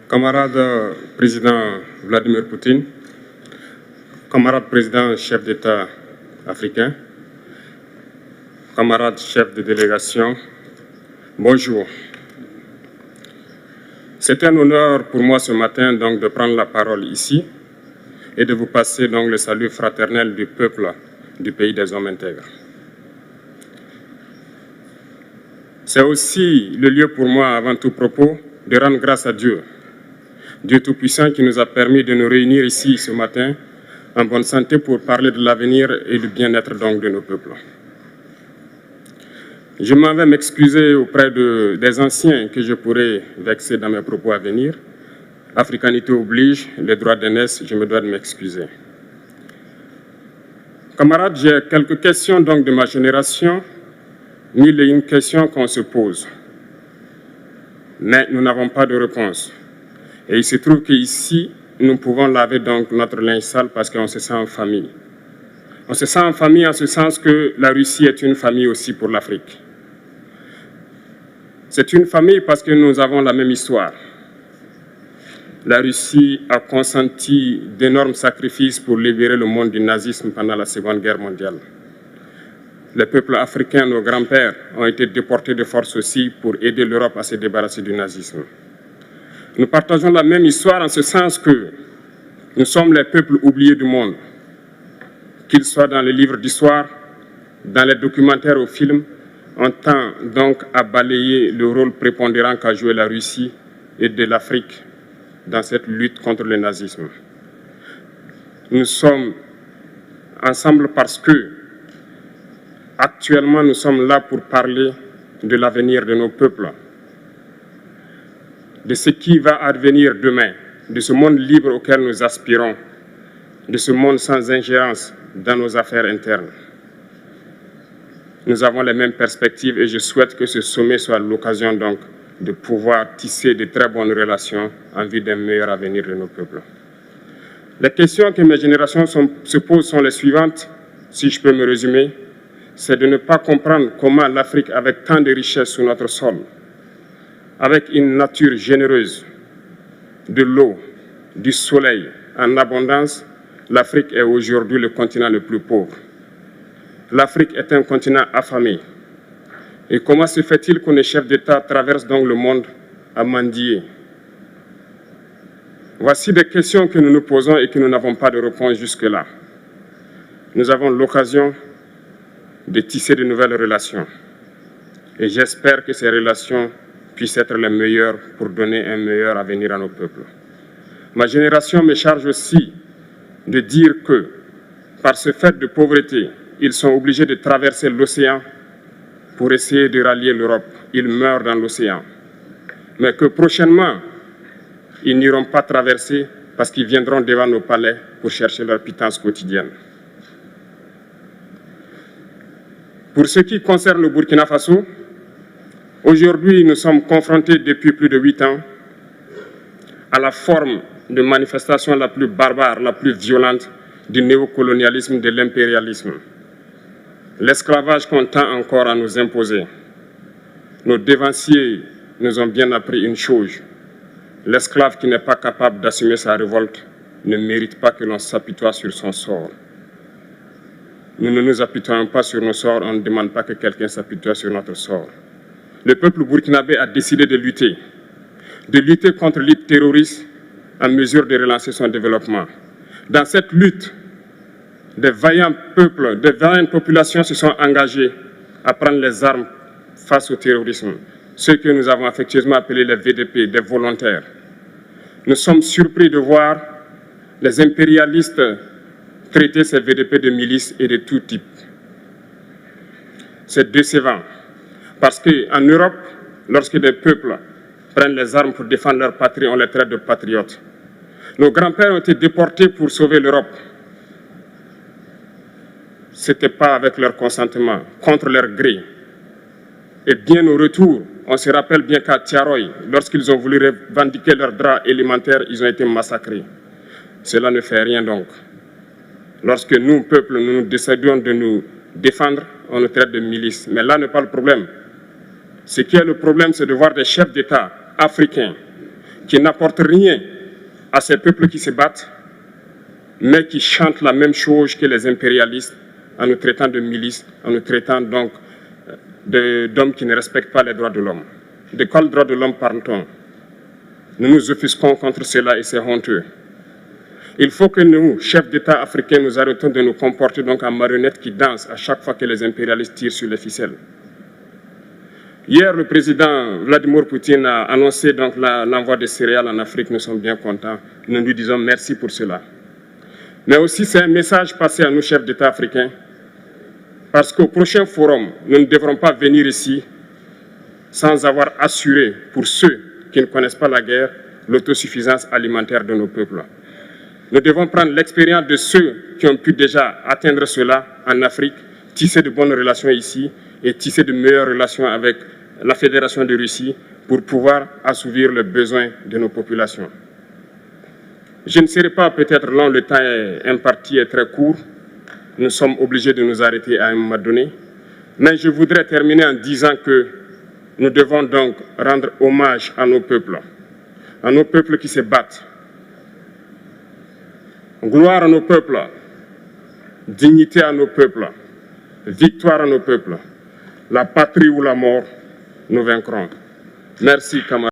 Camarade président Vladimir Poutine, camarade président chef d'État africain, camarade chef de délégation, bonjour. C'est un honneur pour moi ce matin donc de prendre la parole ici et de vous passer donc le salut fraternel du peuple du pays des hommes intègres. C'est aussi le lieu pour moi, avant tout propos, de rendre grâce à Dieu, Dieu Tout-Puissant qui nous a permis de nous réunir ici ce matin en bonne santé pour parler de l'avenir et du bien-être donc de nos peuples. Je m'en vais m'excuser auprès des anciens que je pourrais vexer dans mes propos à venir. Africanité oblige, les droits d'aînesse, je me dois de m'excuser. Camarades, j'ai quelques questions donc de ma génération, mille et une questions qu'on se pose. Mais nous n'avons pas de réponse. Et il se trouve qu'ici, nous pouvons laver donc notre linge sale parce qu'on se sent en famille. On se sent en famille en ce sens que la Russie est une famille aussi pour l'Afrique. C'est une famille parce que nous avons la même histoire. La Russie a consenti d'énormes sacrifices pour libérer le monde du nazisme pendant la Seconde Guerre mondiale. Les peuples africains, nos grands-pères, ont été déportés de force aussi pour aider l'Europe à se débarrasser du nazisme. Nous partageons la même histoire en ce sens que nous sommes les peuples oubliés du monde, qu'ils soient dans les livres d'histoire, dans les documentaires ou films. On tend donc à balayer le rôle prépondérant qu'a joué la Russie et de l'Afrique dans cette lutte contre le nazisme. Nous sommes ensemble parce que, actuellement, nous sommes là pour parler de l'avenir de nos peuples, de ce qui va advenir demain, de ce monde libre auquel nous aspirons, de ce monde sans ingérence dans nos affaires internes. Nous avons les mêmes perspectives et je souhaite que ce sommet soit l'occasion donc de pouvoir tisser de très bonnes relations en vue d'un meilleur avenir de nos peuples. Les questions que mes générations se posent sont les suivantes, si je peux me résumer, c'est de ne pas comprendre comment l'Afrique, avec tant de richesses sur notre sol, avec une nature généreuse, de l'eau, du soleil en abondance, l'Afrique est aujourd'hui le continent le plus pauvre. L'Afrique est un continent affamé. Et comment se fait-il que les chefs d'État traversent donc le monde à mendier? Voici des questions que nous nous posons et que nous n'avons pas de réponse jusque-là. Nous avons l'occasion de tisser de nouvelles relations. Et j'espère que ces relations puissent être les meilleures pour donner un meilleur avenir à nos peuples. Ma génération me charge aussi de dire que, par ce fait de pauvreté, ils sont obligés de traverser l'océan pour essayer de rallier l'Europe. Ils meurent dans l'océan. Mais que prochainement, ils n'iront pas traverser parce qu'ils viendront devant nos palais pour chercher leur pitance quotidienne. Pour ce qui concerne le Burkina Faso, aujourd'hui, nous sommes confrontés depuis plus de 8 ans à la forme de manifestation la plus barbare, la plus violente du néocolonialisme, de l'impérialisme. L'esclavage qu'on tend encore à nous imposer. Nos dévanciers nous ont bien appris une chose. L'esclave qui n'est pas capable d'assumer sa révolte ne mérite pas que l'on s'apitoie sur son sort. Nous ne nous apitoyons pas sur nos sorts, on ne demande pas que quelqu'un s'apitoie sur notre sort. Le peuple burkinabé a décidé de lutter contre l'île terroriste en mesure de relancer son développement. Dans cette lutte, des vaillants peuples, des vaillantes populations se sont engagées à prendre les armes face au terrorisme, ceux que nous avons affectueusement appelés les VDP, des volontaires. Nous sommes surpris de voir les impérialistes traiter ces VDP de milices et de tout type. C'est décevant, parce qu'en Europe, lorsque des peuples prennent les armes pour défendre leur patrie, on les traite de patriotes. Nos grands-pères ont été déportés pour sauver l'Europe. Ce n'était pas avec leur consentement, contre leur gré. Et bien au retour, on se rappelle bien qu'à Tiaroy, lorsqu'ils ont voulu revendiquer leurs droits élémentaires, ils ont été massacrés. Cela ne fait rien donc. Lorsque nous, peuple, nous décidons de nous défendre, on nous traite de milices. Mais là n'est pas le problème. Ce qui est le problème, c'est de voir des chefs d'État africains qui n'apportent rien à ces peuples qui se battent, mais qui chantent la même chose que les impérialistes en nous traitant de milices, en nous traitant donc d'hommes qui ne respectent pas les droits de l'homme. De quels droits de l'homme parle-t-on? Nous nous offusquons contre cela et c'est honteux. Il faut que nous, chefs d'État africains, nous arrêtons de nous comporter donc en marionnettes qui dansent à chaque fois que les impérialistes tirent sur les ficelles. Hier, le président Vladimir Poutine a annoncé donc l'envoi de céréales en Afrique. Nous sommes bien contents. Nous lui disons merci pour cela. Mais aussi, c'est un message passé à nous, chefs d'État africains, parce qu'au prochain forum, nous ne devrons pas venir ici sans avoir assuré, pour ceux qui ne connaissent pas la guerre, l'autosuffisance alimentaire de nos peuples. Nous devons prendre l'expérience de ceux qui ont pu déjà atteindre cela en Afrique, tisser de bonnes relations ici et tisser de meilleures relations avec la Fédération de Russie pour pouvoir assouvir les besoins de nos populations. Je ne serai pas peut-être long, le temps imparti est très court. Nous sommes obligés de nous arrêter à un moment donné. Mais je voudrais terminer en disant que nous devons donc rendre hommage à nos peuples qui se battent. Gloire à nos peuples, dignité à nos peuples, victoire à nos peuples. La patrie ou la mort, nous vaincrons. Merci, camarades.